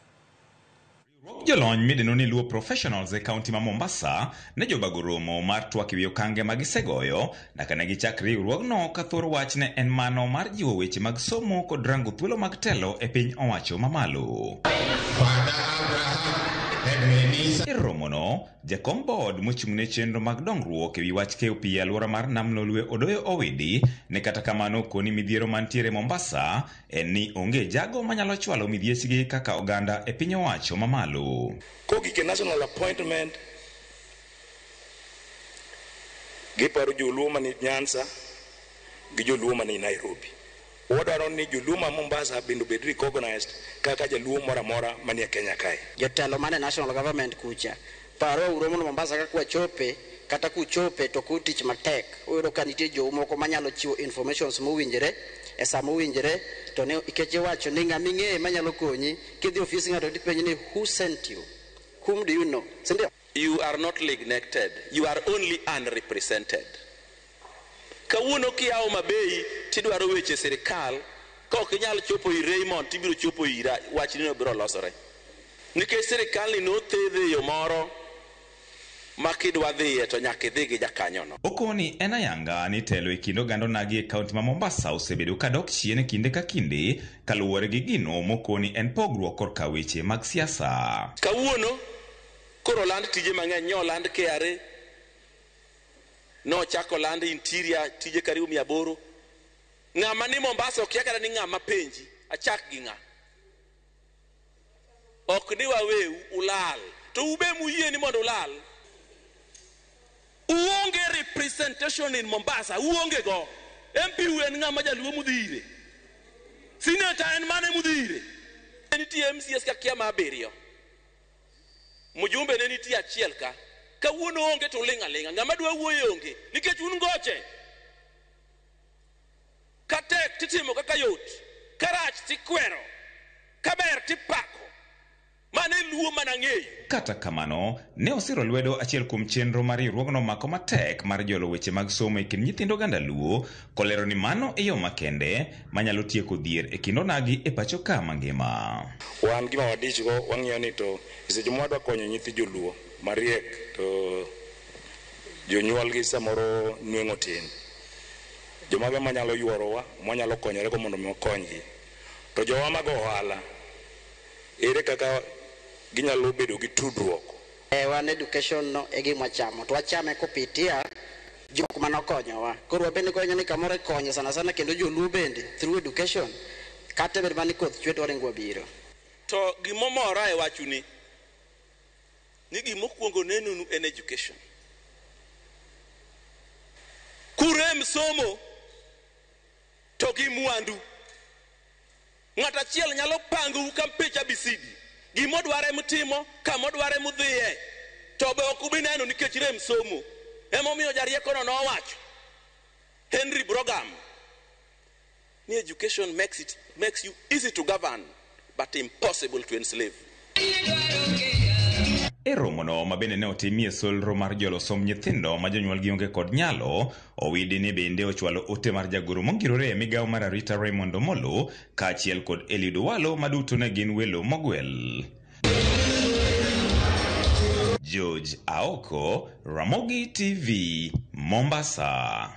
Jolony mideno ni Luo Professionals e kaunti ma Mombasa ne jobago romo mar twak ewi okange ma gisegoyo na kane gichak riwruogno ka thor wach ne en mano mar jiwo weche mag somo kod rango thuolo mag telo e piny owacho mamalo. E romono, jakom board mochung' ne chenro mag dongruok ewi wach KUP alwora mar Namnolwe Odoyo Owidi ne kata kamano koni midhiero mantiere Mombasa en ni onge jago manyalo chwalo midhiesgi kaka oganda e piny owacho mamalo. Kogike national appointment giparo joluo mani Nyanza gi joluo mani Nairobi. Wadwaro ni joluo ma Mombasa bendo bed recognized kaka jaluo mora mora mani Kenya kae. Jotelo mane national government kucha paro uromo no Mombasa ka kuchope kata kuchope to kutich matek. Oyudo ka nitie jomoko manyalo chiwo informations mowinjore e saa mowinjore to ne ikeche wacho ni ng'aming'e manyalo konyi kidhi ofis ng'ato dipenj ni who sent you, whom do you know. Sindio? You are not neglected, you are only unrepresented. Kawuono kiao Mabei tidwaro weche serikal Kok inyal chopo ir Raymond tibiro chopo ira wachni no biro losore. Nikech sirikal ni nothedhe yo moro makidwa dhiye to nyaka idhi gi jakanyono. Okoni en ayanga ni telo e kind oganda onagi e kaunti ma Mombasa osebedo kadok chien kinde ka kinde kaluwore gi gino mokoni en pogruok korka weche mag siasa. Kawuono koro land tije mang'eny, nyo land KRA, no chako land interior tije karibu 800. Ng'ama ni Mombasa okia kata ni ng'ama penji achak gi ng'a. Ok ni waweu ulal to ube muyie ni mondo ulal. Uonge representation in Mombasa, uonge go. MP wen ng'ama jaluo mudhire, senator en mane mudhire, nitie MCS ka kia maberio, mujumbe ne nitie achiel ka. Kawuono onge to linga ng'ama dwa wuoyo onge nikech un goche. Katek titimo kaka yot, karach tikwero, kaber tipako. Mane luo manang'eyo. Kata kamano, ne osiro lwedo achiel kuom chenro mar riwruogno mako matek mar jolo weche mag somo e kind nyithindo oganda luo, kolero ni mano e yo makende manyalo tieko dhier e kind onagi e pacho ka mangima. Wan gima wadich go wang'iyo ni to seche mwadwa konyo nyithi joluo mariek to jonyuol gi samoro nweng'o tin. Jomage manyalo yuorowa, mwanyalo konyore go mondo mokonygi. To jowa mag ohala, ere kaka ginyalo bedo gi tudruok. Wan education no e gima chamo. To wachame kupitia jok manokonyowa. Koro wabende konyo ni kamoro konyo sana kendo joluo bende through education. Kata ber mani koth chwe to waringo biro. To gimomora e wachuni ni gimokwongo nenu en education. Kurem somo to gi mwandu. Ng'ata chiel nyalo pangu kampecha bisidi. Gimodware mutimo, kamodware mudhiye. To be ok ubi neno nikech rem somo. Emomiyo jarieko no nowacho. Henry Brogam. Ni education makes you easy to govern but impossible to enslave. E romono ma bende ne otimie solro mar jolo som nyithindo ma jonyuol gi onge kod nyalo, owidi ni bende ochwalo ote mar jagoro mongirore e migawo mar arita Raymond Omolo kaachiel kod Eliud Owalo maduto ne gin welo mogwel. George Aoko, Ramogi TV, Mombasa.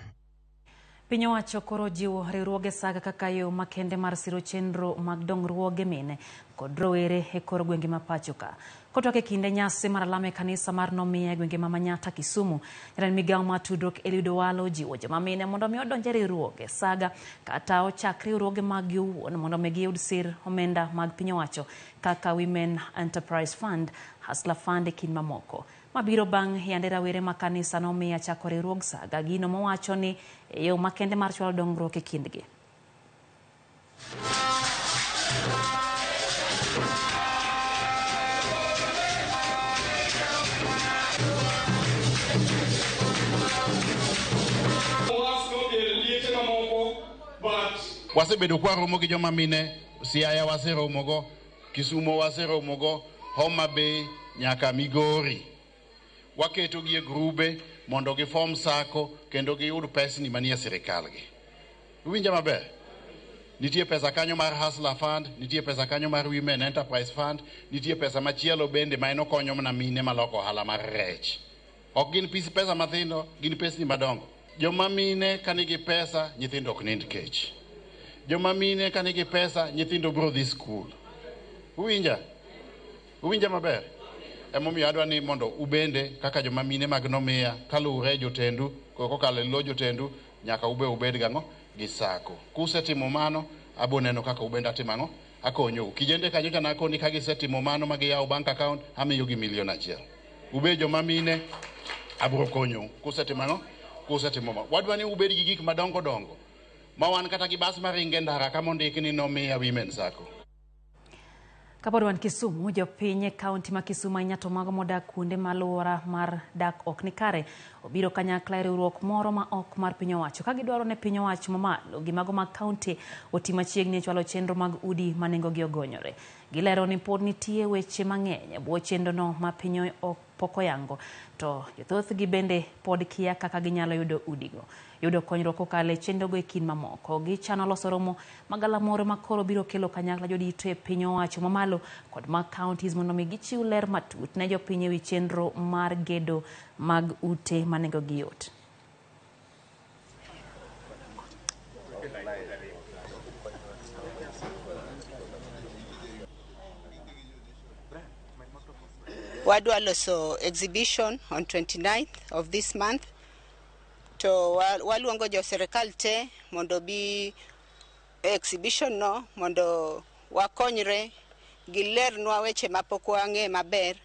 Piny owacho koro jiwo riwruoge saga kaka yo makende mar siro chenro mag dongruoge mine kod rowere e kor gwenge ma pacho ka. Kotoke kinde nyasi mar alama e kanisa mar Nomia e gwenge ma Manyata Kisumu, jatend migawo mar tudruok Eliud Owalo jiwo joma mine mondo mi odonje riwruoge saga kata ochak riwruoge mag owuon mondo mi giyud sir omenda mag piny owacho kaka Women Enterprise Fund, Hustler Fund e kind mamoko. Mabiro bang' yande rawere ma kanisa Nomia chako riwruog saga gino mowacho ni yo makende mar chwalo dongruok e kindgi. Wasebedo kwa romo gi joma mine, Siaya waseromogo, Kisumo waseromogo, Homa Bay nyaka Migori. Waketo gi e grube mondo gi form sako kendo giyud pesni manie sirikal gi. Uwinja maber? Nitie pesa kanyo mar Hustler Fund, nitie pesa kanyo mar Women Enterprise Fund, nitie pesa machielo bende ma eno konyo na mine maloko ohala mar rech. Ok gin pesa mathindo, gin pesni madongo. Joma mine kanigi pesa, nyithindo ok nind kech. Joma mine kanigi pesa, nyithindo biro dhi skul. Uwinja? Uwinja maber? Emomiyo adwa ni mondo ubende kaka joma mine mag Nomia kaluwre jotendu, kokalo lo jotendu nyaka ubed gang'o gi sako. Kusetimo mano, abo neno kaka ubenda timang'o akonyo. Kijende kanyo kana koni ka gisetimo mano ma giyawo bank account amiyo gi $1,000,000. Ube joma mine abro konyo. Kusetimo mano. Wadwa ni ubed gi gik madongo dongo. Ma wan kata gi bas maringe ndara kama ondiki ni Nomia Women Sacco. Kapodwan Kisumu, jopiny e kaunti ma Kisumu inyato mago modak kuonde maluora mar dak ok ni kare obiro kanyakla e riwruok moro ma ok mar piny owacho ka gidwaro ne piny owacho mamalo gi mago mag kaunti oti machiegni chwalo chenro mag udi ma nengogi ogonyore. Gilero ni pod nitie weche mang'eny bwo chendono ma piny pok oyango, to jothothgi bende pod kia kaka ginyalo yudo udigo. Yudo konyruok kokalo e chendogo e kind mamoko. Gichano loso romo magalamoro ma koro biro kelo kanyakla jodito e piny owacho mamalo kod mag counties mondo mi gichiw ler matut ne jopiny ewi chenro mar gedo mag ute ma nengogi yot. Wadwa loso exhibition on 29th of this month. To waluongo jo serikal te mondo bi exhibition no mondo wakonyre gilernwa weche mapok wang'e maber.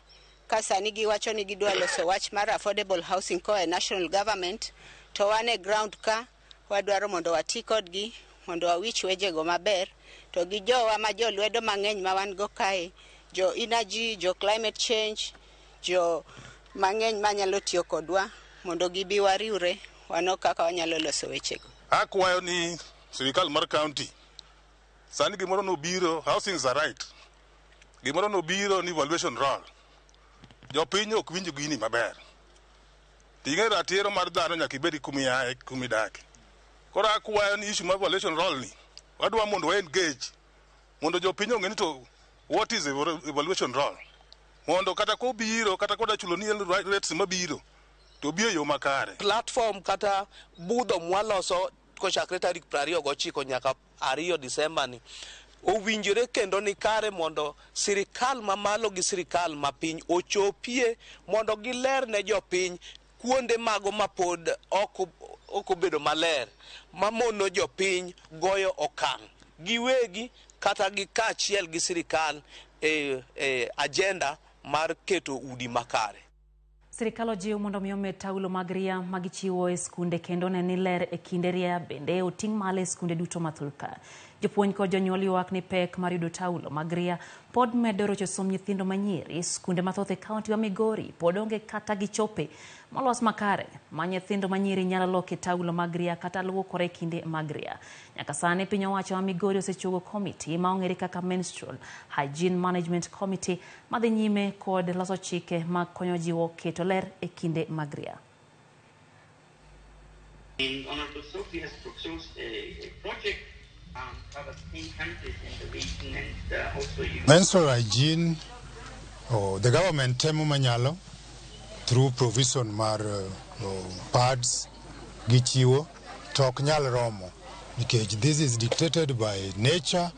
Kasani giwacho ni gidwa loso wach mar affordable housing koa national government, to wan e ground ka wadwaro mondo wati kodgi mondo wawich wejego maber, to gi jowa ma jolwedo mang'eny ma wan go kae, jo energy, jo climate change, jo mang'eny manyalo tiyo kodwa mondo gibi wariure wano kaka wanyalo loso wechego. Akwayo ni sirikal mar county sani gimoro no biro, housing is a right, gimoro no biro ni valuation roll, jopiny ok winj gini maber. Ting'e ratiro mar dhano nyaka ibedi kumidake. Koro akwayo ni issue mar valuation roll ni wadwa mondo wa engage mondo jopiny ong'e ni to what is evaluation roll, mondo kata ko biro kata koda chulo ni rates mabiro to biyo yo makare. Platform kata budho mwaloso kochakre tarik 29 nyaka 2 Disemba ni owinjore kendo ni kare mondo sirikal mamalo gi sirikal mapiny ochopie mondo giler ne jopiny kuonde mago mapod ok obedo maler mamono jopiny goyo okang' giwegi kata gi kaachiel gi sirikal agenda mar keto udi makare. Sirikal ojiwo mondo mi omed taulo mag ria magichiwo e skunde kendo ne ni ler e kinde ria bende oting' malo e skunde duto mathulka. Jopuonj kod jonyuol ywak ni pek mar yudo taulo mag ria pod medo rocho som nyithindo manyiri. Skunde mathoth e kaunti wa Migori pod onge kata gichope molos makare ma nyithindo manyiri nyalo loke taulo mag ria kata luokore e kinde mag ria. Nyaka sani piny owacho wa Migori osechuogo komiti ma ong'ere kaka Menstrual Hygiene Management Committee madhi nyime kod loso chike mag konyo jiwo keto ler e kinde mag ria. Honorable Sophie has proposed a project covers 10 countries in the region and also menstrual hygiene, the government temo manyalo through provision mar pads gichiwo tok nyal romo because this is dictated by nature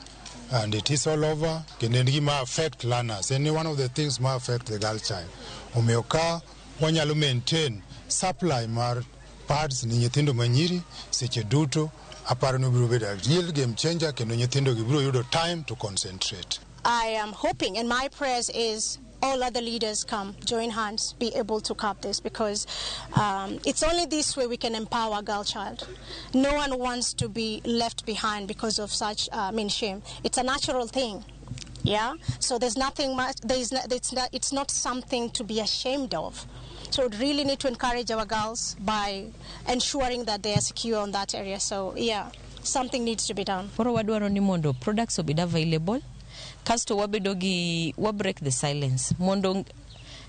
and it is all over. Kendo gima affect learners, any one of the things ma affect the girl child. Omiyo ka wanyalo maintain supply mar pads ni nyithindo manyiri seche duto, aparo no biro bedo real game changer kendo nyithindo gi biro yudo time to concentrate. I am hoping, and my prayers is all other leaders come, join hands, be able to curb this, because it's only this way we can empower a girl child. No one wants to be left behind because of such shame. It's a natural thing. Yeah, so there's nothing much. It's not something to be ashamed of. So we really need to encourage our girls by ensuring that they are secure on that area. So yeah, something needs to be done. Koro wadwaro ni mondo products obed available. Kasto wa break the silence. Mondo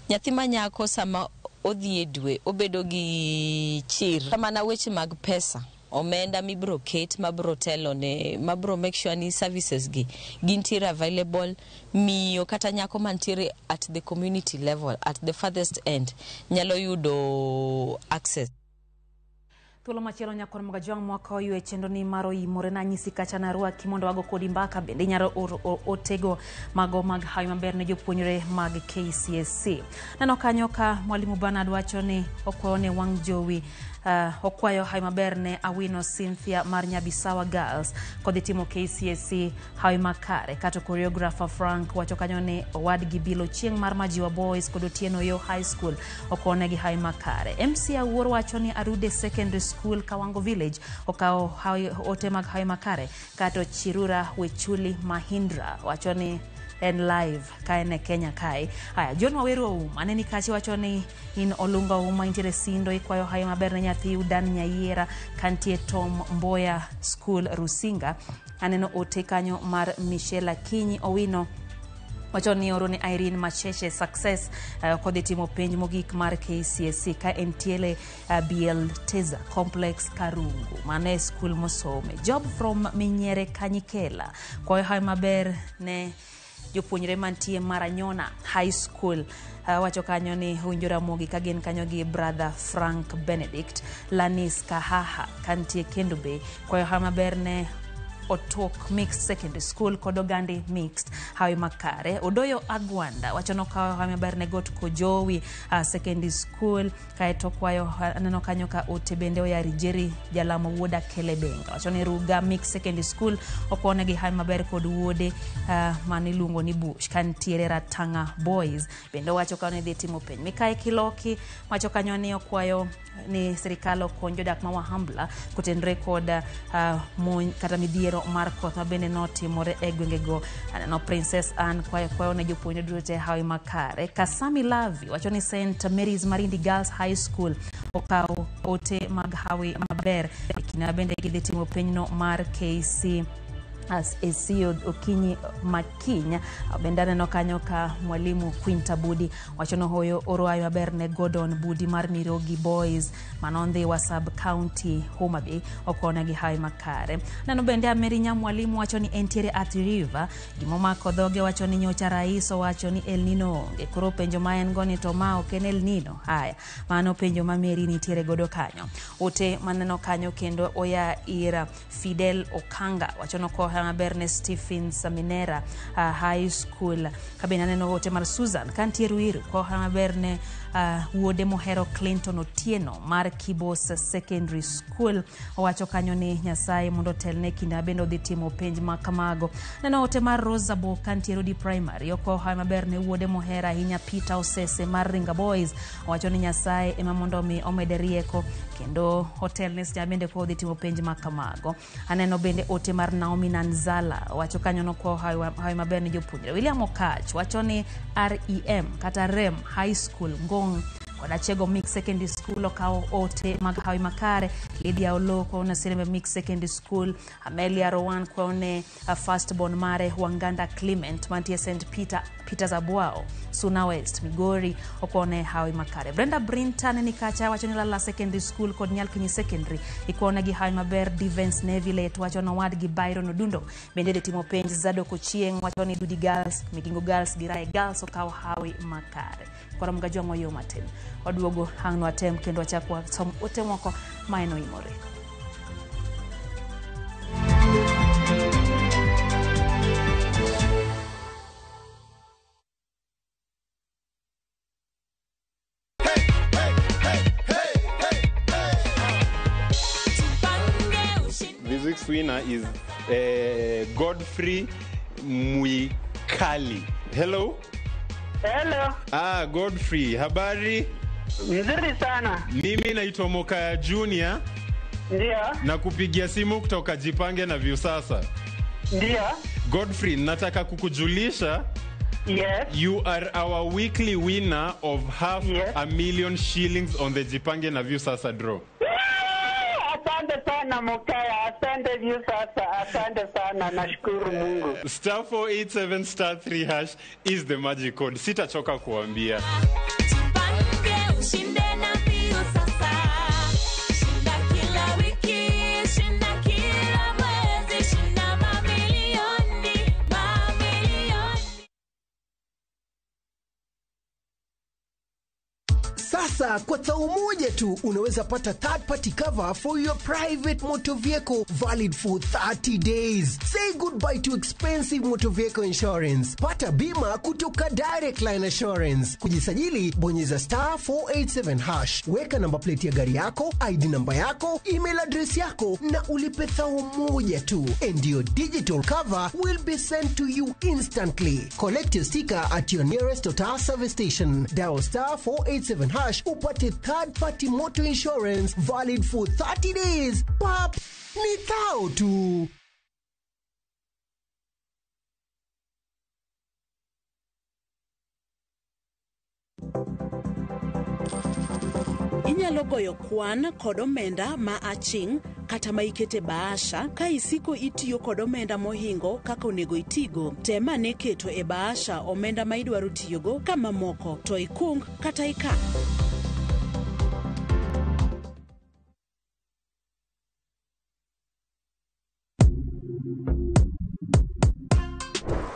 nyathi manyako sama odhi e dwe obedo gi chir. Kamana weche mag pesa. Omenda mibro ket mabro telo ne mabro make sure ni services gi gintiere available, miyo kata nyako mantiere at the community level at the farthest end nyalo yudo access. Thuolo machielo nyakon mga jwang' mwaka oyue chendo ni mar OIMORE na nyisi kacha na ruaki mondo wago kodi mbaka bende nyaro otego mago mag hawi maber ne jopuonjre mag KCSE. Neno kanyo ka mwalimu Bernard wacho ni okwaone wang jowi okwayo hawi maber ne Awino Cynthia mar Nyabisawa Girls kod timo KCSE hawi makare. Kato choreographer Frank wacho kanyo ni owadgi bilo chieng' mar Majiwa Boys kod Otieno Yo High School okone gi hawi makare. MC Awuor wacho ni Arude Secondary School Kawango Village okao ote mag hawi makare. Kato Chirura Wechuli Mahindra wacho ni en live kaene Kenya kai. Haya, John Waweru aneni kachi wacho ni in olunga uma intere sindo ikwayo hayo maber ne nyathi Udan Nyayiera kantie Tom Mboya School Rusinga. Aneno ote kanyo mar Michelle Kinyi Owino Wachon ni oro ni Irene Macheche success kod timo penj mogik mar KCSE ka entiele BL Teza Complex Karungu mane school mosome. Job from Minyere Kanyikela kwa hai maber ne jopuonjre mantie Maranyona High School. Wacho kanyo ni Hunjo Ramogi kagen kanyo gi brother Frank Benedict Lanis Kahaha kantie Kendo Bay kwa hai maber ne Otok Mixed Secondary School Kodogandi Mixed hawi makare. Odoyo Agwanda wachono kawa hawi maber ne got Kojowi Secondary School kaeto kwayo aneno kanyo ka otebende ya Rijeri Jalamo Woda Kelebenga wachoni Ruga Mixed Secondary School okone gi hawi maber kod wode manilungo ni Bush kantiere Ratanga Boys bendo wacho kawa ni dhi timo penj. Mikae Kiloki wacho kanyo ni okwayo ni serikalo konjo dak mawahambla kutendre kod kata midhiero mar koth mabende notimore e gwengego. Aneno Princess Anne kwayo ne jopuonjre duto hawi makare. Kasami Lavi wacho ni St Mary's Marindi Girls High School okawo ote mag hawi maber kina bende gidhi timo penjno mar KC as SEO Okinyi Makinya bendane no kanyo ka mwalimu Quinta Budi wachono hoyo oro hawi maber ne Gordon Budi mar Mirogi Boys manondhi wa sub county Homa Bay okona gi hawi makare. Nano bende Amerinya mwalimu wachoni entiere at River gimoma kodhoge wachoni nyocha raiso wachoni El Nino koro penjo maen goni to ma ok en El Nino. Haya mano penjo ma Meri nitiere godo kanyo. Ote maneno kanyo kendo oya ira Fidel Okanga wachono ko maber ne Stephen Saminera High School kabina neno ote mar Susan kantie Ruiru ko maber ne wuode mohero Clinton Otieno mar Kibos Secondary School wacho kanyo ni Nyasaye mondo telne kinda bendo dhi timo penj makamago. Neno ote mar Rosabo kantie Rodi Primary ko maber ne wuode mohera ahinya Peter Osese mar Ringa Boys wacho ni Nyasaye ema mondo mi omede rieko kendo hotel ne bende ko dhi timo penj makamago. Aneno bende ote mar Naomi Nanzala wacho kanyo no ko hawi maber ne jopuonjre. William Okach wacho ni REM kata REM High School Ngong Koda Chego Mixed Secondary School okawo ote mag hawi makare. Lydia Oloko na Serembe Mixed Secondary School. Amelia Rowan kwaone first born mare Wanganda Clement mantie St Peter's Abuao Suna West Migori okone hawi makare. Brenda Brinton ni kacha wachoni Lala Secondary School kod Nyalkinyi Secondary ikone gi hawi maber. Defense Nevilet wachono wadgi Byron Odundo bende timo penj. Zado Kochieng wachoni Dudi Girls Migingo Girls Girai Girls okawo hawi makare. Kora mgajo moyo matin waduogo hangno atem kendo wachakwa som ote moko maeno imore. This week's winner is Godfrey Mwikali. Hello. Hello. Godfrey, habari? Nzuri sana. Mimi naitwa Mokaya Junior. Ndio. Na kupigia simu kutoka Jipange na Viusasa. Ndio. Godfrey, nataka kukujulisha. Yes. You are our weekly winner of half a million shillings on the Jipange na Viusasa draw. Asante sana Mokaya, asante Viusasa, asante sana, nashukuru Mungu. Star 487 star 3 hash is the magic code. Sitachoka kuambia. Sasa kwa tao moja tu unaweza pata third party cover for your private motor vehicle valid for 30 days. Say goodbye to expensive motor vehicle insurance. Pata bima kutoka Direct Line Assurance. Kujisajili bonyeza star 487 hash. Weka namba plate ya gari yako, ID namba yako, email address yako na ulipe thao moja tu. And your digital cover will be sent to you instantly. Collect your sticker at your nearest Total service station. Dial star 487 hash upate third party motor insurance valid for 30 days. Pap, ni thao tu. Inyalo goyo kwan kod omenda ma aching' kata ma ikete bahasha ka isiko itiyo kod omenda mohingo kaka onego itigo. Tema ne keto e bahasha omenda ma idwaro tiyogo kama moko to ikung kata ikan.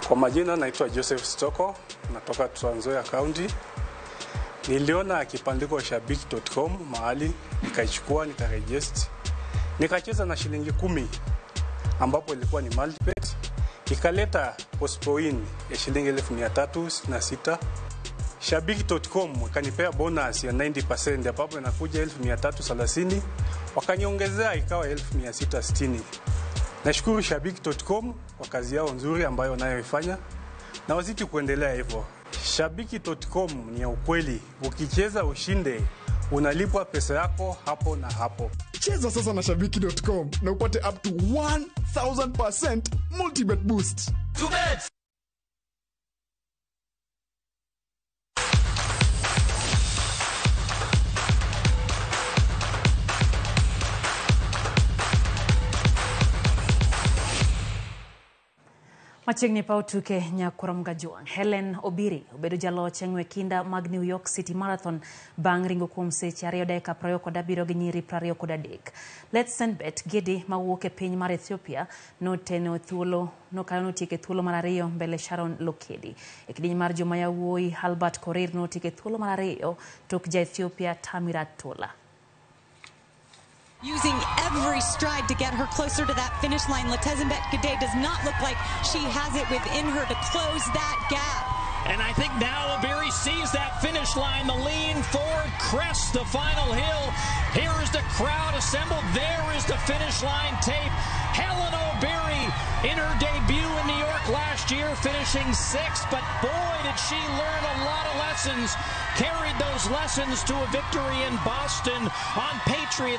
Kwa majina naitwa Joseph Stoko, natoka Trans Nzoia County. Niliona kipandiko shabiki.com mahali, nikaichukua, nikaregister. Nikacheza na shilingi 10 ambapo ilikuwa ni multibet. Ikaleta postpoin ya shilingi 1366. Shabiki.com wakanipea bonus ya 90% ambapo inakuja 1330, wakaniongezea ikawa 1660. Nashukuru Shabiki.com kwa kazi yao nzuri ambayo wanayoifanya na wazidi kuendelea hivyo. Shabiki.com ni ya ukweli. Ukicheza ushinde, unalipwa pesa yako hapo na hapo. Cheza sasa na Shabiki.com na upate up to 1000% multibet boost. Tubet! Machiegni pa tuke nyakurom gajuang. Helen Obiri obedo jaloch e kinda mag New York City Marathon bang' ringo kuom seche 2 dakika 27 gi nyiri 23. Let's send bet Gedi mawuok e piny mar Ethiopia noteno thuolo notieke thuolo mar 2 mbele Sharon Lokedi. E kidieny mar joma yawuoyi Albert Korir notieke thuolo mar 2 tok ja Ethiopia Tamirat Tola. Using every stride to get her closer to that finish line. Letesenbet Gede does not look like she has it within her to close that gap. And I think now Obiri sees that finish line. The lean forward crests the final hill. Here is the crowd assembled. There is the finish line tape. Helen Obiri in her debut in New York last year, finishing 6th. But boy, did she learn a lot of lessons. Carried those lessons to a victory in Boston on Patriots.